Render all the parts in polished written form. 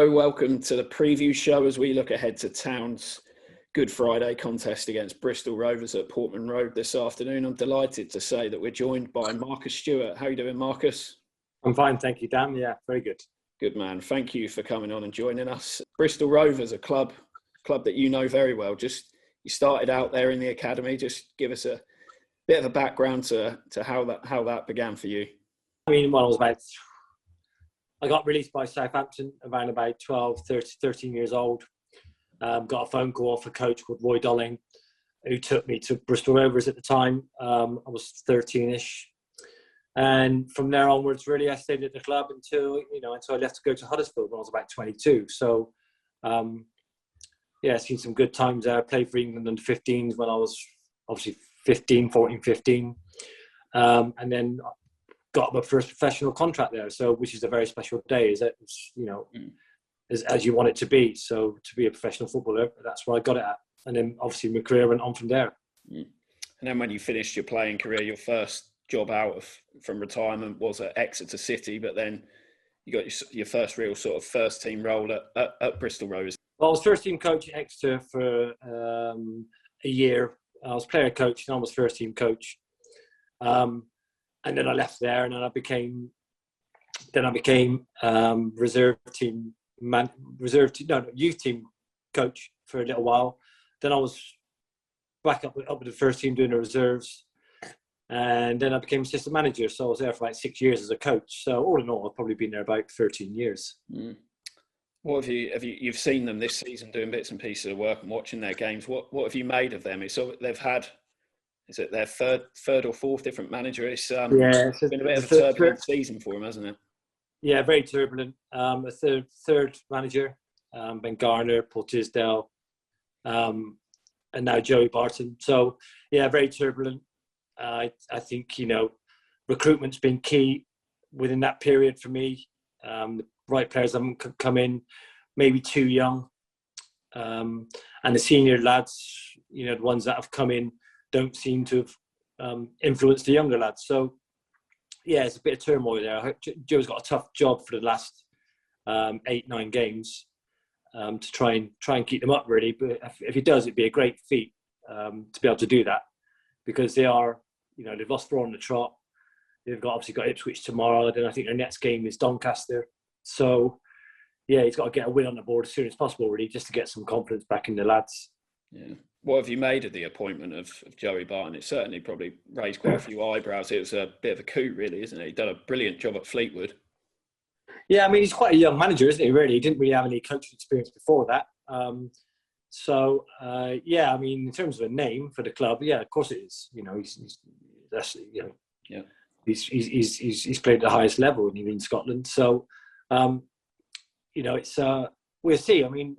Hello, welcome to the preview show as we look ahead to Town's Good Friday contest against Bristol Rovers at Portman Road this afternoon. I'm delighted to say that we're joined by Marcus Stewart. How are you doing, Marcus? I'm fine, thank you, Dan. Yeah, very good. Good man. Thank you for coming on and joining us. Bristol Rovers, a club that you know very well. You started out there in the academy. Just give us a bit of a background to how that began for you. I mean, I got released by Southampton around about 13 years old. Got a phone call off a coach called Roy Dolling, who took me to Bristol Rovers at the time. I was 13-ish. And from there onwards, really, I stayed at the club until I left to go to Huddersfield when I was about 22. So, I've seen some good times there. I played for England under 15s when I was obviously 14, 15. And then got my first professional contract there, which is a very special day, as you want it to be. So to be a professional footballer, that's where I got it at. And then obviously my career went on from there. And then when you finished your playing career, your first job from retirement was at Exeter City, but then you got your first real sort of first team role at Bristol Rovers. Well, I was first team coach at Exeter for a year. I was player coach and I was first team coach. And then I left there, and then I became youth team coach for a little while. Then I was back up with the first team doing the reserves, and then I became assistant manager. So I was there for like 6 years as a coach. So all in all, I've probably been there about 13 years. What you've seen them this season doing bits and pieces of work and watching their games? What have you made of them? They've had. Is it their third or fourth different manager? It's been a bit of a turbulent season for him, hasn't it? Yeah, very turbulent. A third manager, Ben Garner, Paul Tisdale, and now Joey Barton. So, yeah, very turbulent. I think, recruitment's been key within that period for me. The right players haven't come in, maybe too young. And the senior lads, the ones that have come in, don't seem to have influenced the younger lads. So, yeah, it's a bit of turmoil there. I hope Joe's got a tough job for the last 8-9 games to try and keep them up, really. But if he does, it'd be a great feat to be able to do that, because they are, they've lost 4 on the trot. They've obviously got Ipswich tomorrow. Then I think their next game is Doncaster. So, yeah, he's got to get a win on the board as soon as possible, really, just to get some confidence back in the lads. Yeah. What have you made of the appointment of Joey Barton? It certainly probably raised quite a few eyebrows. It was a bit of a coup, really, isn't it? He's done a brilliant job at Fleetwood. Yeah, I mean, he's quite a young manager, isn't he, really? He didn't really have any coaching experience before that. In terms of a name for the club, yeah, of course it is. He's played at the highest level in Scotland. So, we'll see. I mean,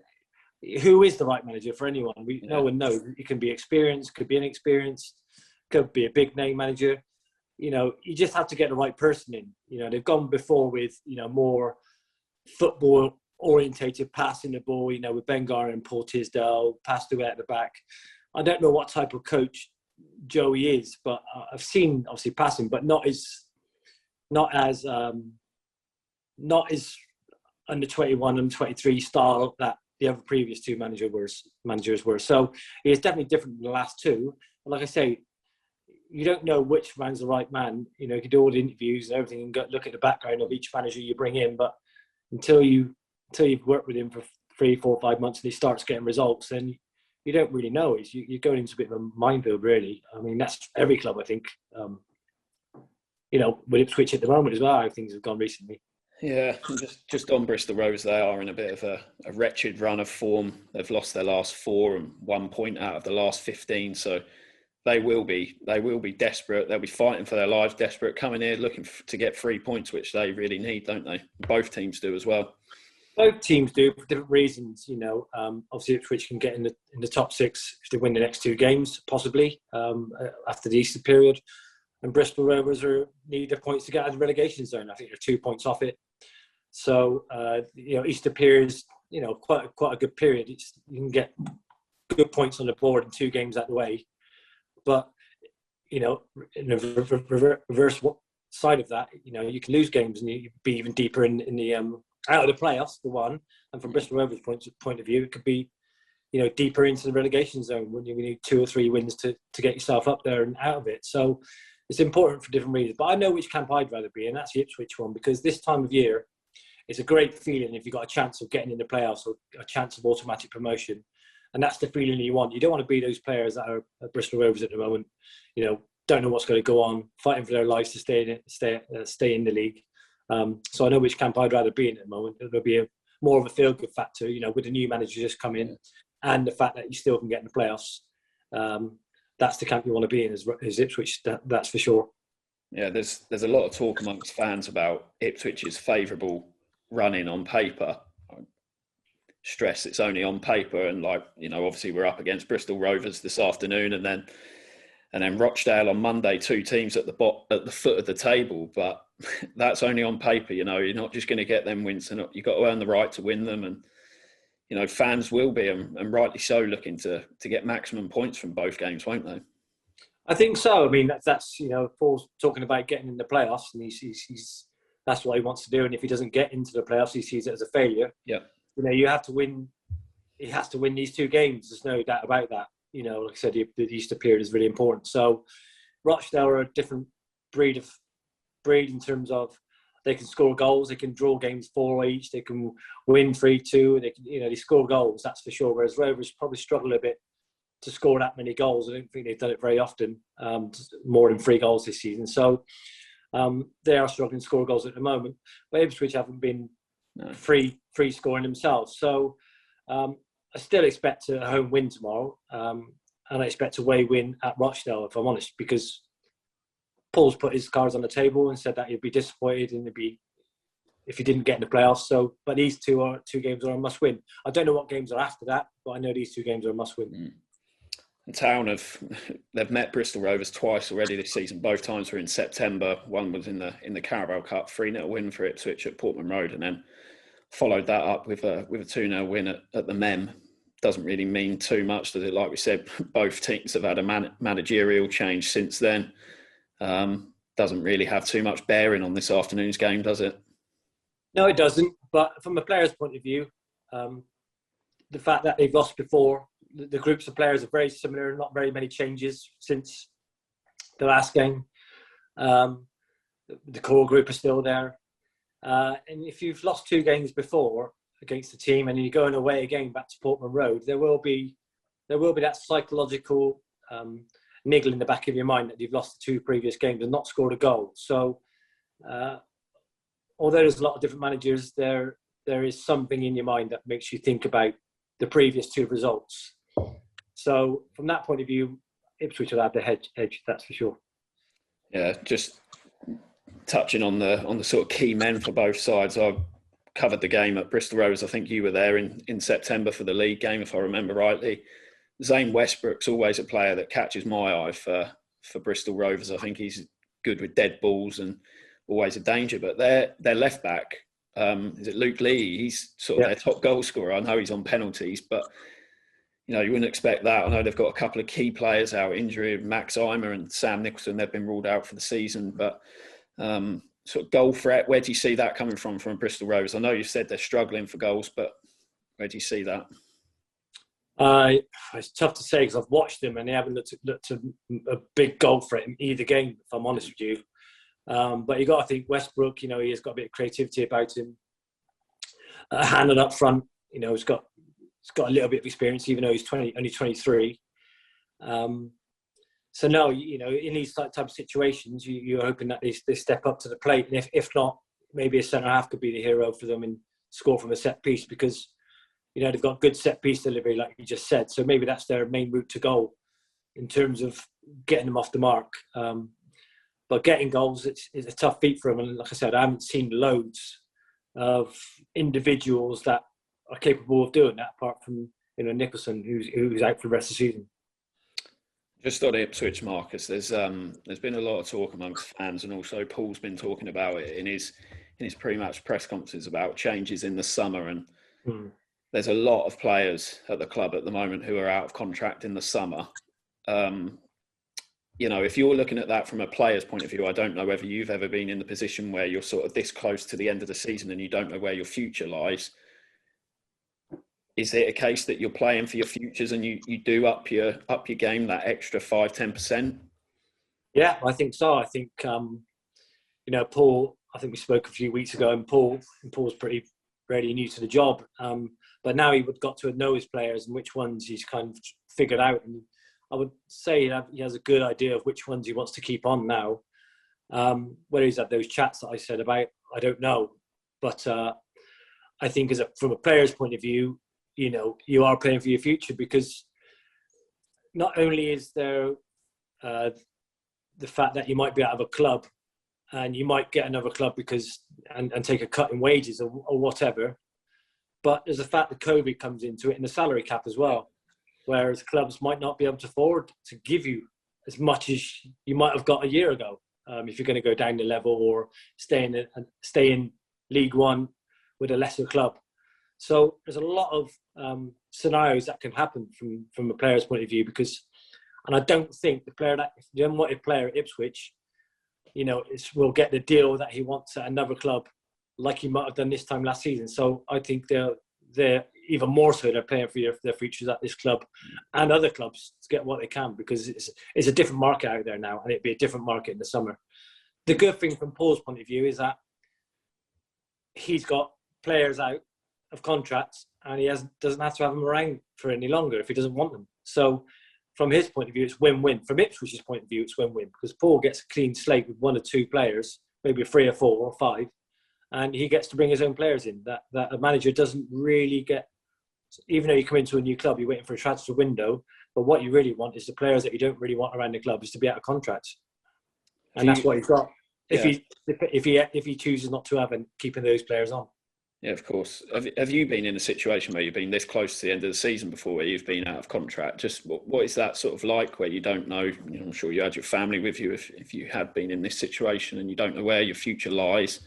who is the right manager for anyone? No one knows. It can be experienced, could be inexperienced, could be a big name manager. You just have to get the right person in. They've gone before with, more football orientated passing the ball, with Ben Garner and Paul Tisdale, passed away at the back. I don't know what type of coach Joey is, but I've seen obviously passing, but not as under 21 and 23 style that the other previous two managers were. So it's definitely different than the last two. But like I say, you don't know which man's the right man. You can do all the interviews and everything and go look at the background of each manager you bring in. But until you've worked with him for 3, 4, 5 months and he starts getting results, then you don't really know. You're going into a bit of a minefield, really. I mean, that's every club, I think. With Ipswich at the moment as well, how things have gone recently. Yeah, just on Bristol Rovers, they are in a bit of a wretched run of form. They've lost their last 4 and 1 point out of the last 15. So they will be desperate. They'll be fighting for their lives, desperate, coming here looking to get 3 points, which they really need, don't they? Both teams do as well. Both teams do for different reasons. Obviously Ipswich can get in the top 6 if they win the next 2 games, possibly after the Easter period. And Bristol Rovers need the points to get out of the relegation zone. I think they're 2 points off it. So, Easter period is, quite a good period. You can get good points on the board in 2 games out of the way. But, in the reverse side of that, you can lose games and you be even deeper in the out of the playoffs for one, and from Bristol Rovers' point of view, it could be, deeper into the relegation zone when you need 2 or 3 wins to get yourself up there and out of it. So it's important for different reasons. But I know which camp I'd rather be in. That's the Ipswich one, because this time of year, it's a great feeling if you've got a chance of getting in the playoffs or a chance of automatic promotion. And that's the feeling you want. You don't want to be those players that are at Bristol Rovers at the moment, don't know what's going to go on, fighting for their lives to stay in the league. So I know which camp I'd rather be in at the moment. There'll be more of a feel-good factor, with the new manager just come in, and the fact that you still can get in the playoffs. That's the camp you want to be in as Ipswich. That's for sure. Yeah, there's a lot of talk amongst fans about Ipswich's favourable running on paper. I stress it's only on paper, and obviously we're up against Bristol Rovers this afternoon, and then Rochdale on Monday. 2 teams at the foot of the table, but that's only on paper. You're not just going to get them wins, and you've got to earn the right to win them. And fans will be, and rightly so, looking to get maximum points from both games, won't they? I think so. I mean, that's Paul's talking about getting in the playoffs, and he's that's what he wants to do. And if he doesn't get into the playoffs, he sees it as a failure. Yeah. You have to win. He has to win these 2 games. There's no doubt about that. Like I said, the Easter period is really important. So Rochdale are a different breed in terms of they can score goals, they can draw games 4 each, they can win 3-2, they can, they score goals, that's for sure. Whereas Rovers probably struggle a bit to score that many goals. I don't think they've done it very often, more than 3 goals this season. So they are struggling to score goals at the moment. But Ipswich haven't been free scoring themselves. So I still expect a home win tomorrow, and I expect a away win at Rochdale, if I'm honest, because Paul's put his cards on the table and said that he'd be disappointed if he didn't get in the playoffs. So, but these 2 games are a must win. I don't know what games are after that, but I know these 2 games are a must win. Town they've met Bristol Rovers twice already this season. Both times were in September. One was in the Carabao Cup, 3-0 win for Ipswich at Portman Road, and then followed that up with a 2-0 win at the Mem. Doesn't really mean too much, does it? Like we said, both teams have had a managerial change since then. Doesn't really have too much bearing on this afternoon's game, does it? No, it doesn't. But from a player's point of view, the fact that they've lost before, the groups of players are very similar, not very many changes since the last game. The core group are still there. And if you've lost 2 games before against the team and you're going away again back to Portman Road, there will be that psychological niggle in the back of your mind that you've lost the 2 previous games and not scored a goal. So although there's a lot of different managers, there is something in your mind that makes you think about the previous 2 results. So from that point of view, Ipswich will have the edge, that's for sure. Yeah, just touching on the sort of key men for both sides. I covered the game at Bristol Rovers. I think you were there in September for the league game, if I remember rightly. Zane Westbrook's always a player that catches my eye for Bristol Rovers. I think he's good with dead balls and always a danger. But their left back, is it Luke Lee? He's sort of their top goal scorer. I know he's on penalties, but you wouldn't expect that. I know they've got a couple of key players out, injury, Max Eimer and Sam Nicholson. They've been ruled out for the season, but sort of goal threat, where do you see that coming from Bristol Rovers? I know you said they're struggling for goals, but where do you see that? It's tough to say because I've watched them and they haven't looked a big goal threat in either game, if I'm honest with you. But you got to think Westbrook, he has got a bit of creativity about him. Hannon up front, he's got a little bit of experience, even though he's only 23. So no, in these type of situations, you're hoping that they step up to the plate, and if not, maybe a centre half could be the hero for them and score from a set piece, because they've got good set piece delivery, like you just said. So maybe that's their main route to goal in terms of getting them off the mark. But getting goals, it's a tough feat for them. And like I said, I haven't seen loads of individuals that are capable of doing that, apart from Nicholson, who's out for the rest of the season. Just on Ipswich, Marcus, there's been a lot of talk amongst fans, and also Paul's been talking about it in his pre-match press conferences about changes in the summer, and there's a lot of players at the club at the moment who are out of contract in the summer. you know, if you're looking at that from a player's point of view, I don't know whether you've ever been in the position where you're sort of this close to the end of the season and you don't know where your future lies. Is it a case that you're playing for your futures and you do up your game that extra 5-10%? Yeah, I think so. I think Paul. I think we spoke a few weeks ago, and Paul's pretty ready new to the job. But now he would got to know his players and which ones he's kind of figured out. And I would say he has a good idea of which ones he wants to keep on now. Whether he's had those chats that I said about, I don't know. But I think from a player's point of view, you are playing for your future, because not only is there the fact that you might be out of a club and you might get another club and take a cut in wages or whatever, but there's the fact that COVID comes into it and the salary cap as well, whereas clubs might not be able to afford to give you as much as you might have got a year ago if you're going to go down the level or stay in League One with a lesser club. So there's a lot of scenarios that can happen from a player's point of view, and I don't think the unwanted player at Ipswich, will get the deal that he wants at another club, like he might have done this time last season. So I think they're even more so they're playing for their futures at this club and other clubs to get what they can, because it's a different market out there now, and it'd be a different market in the summer. The good thing from Paul's point of view is that he's got players out of contracts and he doesn't have to have them around for any longer if he doesn't want them. So from his point of view, it's win-win. From Ipswich's point of view, it's win-win, because Paul gets a clean slate with 1 or 2 players, maybe 3 or 4 or 5, and he gets to bring his own players in. That a manager doesn't really get, even though you come into a new club, you're waiting for a transfer window, but what you really want is the players that you don't really want around the club is to be out of contracts. And that's what he's got. If he chooses not to have and keeping those players on. Yeah, of course. Have you been in a situation where you've been this close to the end of the season before, where you've been out of contract? Just what is that sort of like, where you don't know? I'm sure you had your family with you if you had been in this situation and you don't know where your future lies.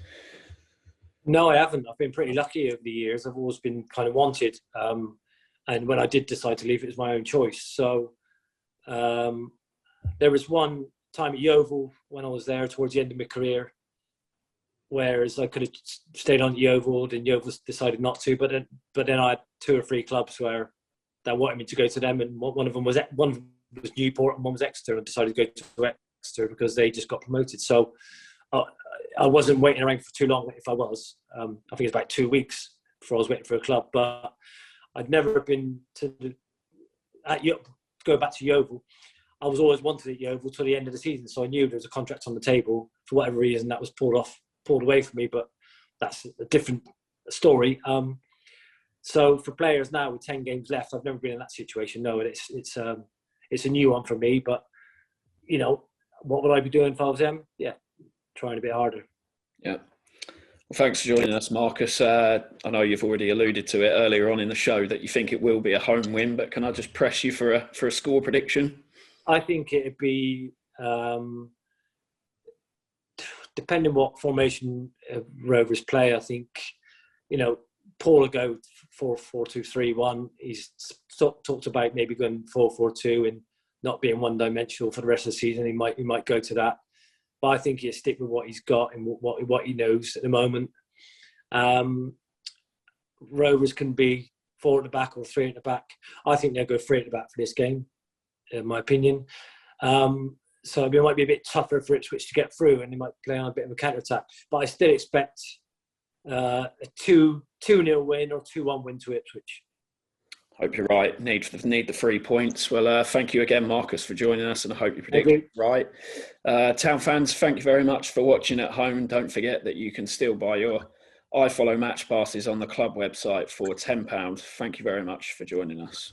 No, I haven't. I've been pretty lucky over the years. I've always been kind of wanted. And when I did decide to leave, it was my own choice. So there was one time at Yeovil when I was there towards the end of my career, whereas I could have stayed on at Yeovil, and Yeovil decided not to. But then I had 2 or 3 clubs where they wanted me to go to them, and one of them was Newport and one was Exeter, and I decided to go to Exeter because they just got promoted. So I wasn't waiting around for too long. If I was, I think it's about 2 weeks before I was waiting for a club. But I'd never been go back to Yeovil. I was always wanted at Yeovil till the end of the season, so I knew there was a contract on the table. For whatever reason, that was pulled away from me, but that's a different story. So for players now with 10 games left, I've never been in that situation. No, it's a new one for me. But what would I be doing if I was them? Yeah, trying a bit harder. Yeah. Well, thanks for joining us, Marcus. I know you've already alluded to it earlier on in the show that you think it will be a home win, but can I just press you for a score prediction? I think it'd be, depending what formation Rovers play, I think, Paul will go 4-4-2-3-1. He's talked about maybe going 4-4-2 and not being one-dimensional for the rest of the season. He might go to that. But I think he'll stick with what he's got and what he knows at the moment. Rovers can be 4 at the back or 3 at the back. I think they'll go 3 at the back for this game, in my opinion. So it might be a bit tougher for Ipswich to get through, and they might play on a bit of a counter-attack. But I still expect a 2-0 win or 2-1 win to Ipswich. Hope you're right. Need the 3 points. Well, thank you again, Marcus, for joining us, and I hope you predicted right. Town fans, thank you very much for watching at home. And don't forget that you can still buy your iFollow match passes on the club website for £10. Thank you very much for joining us.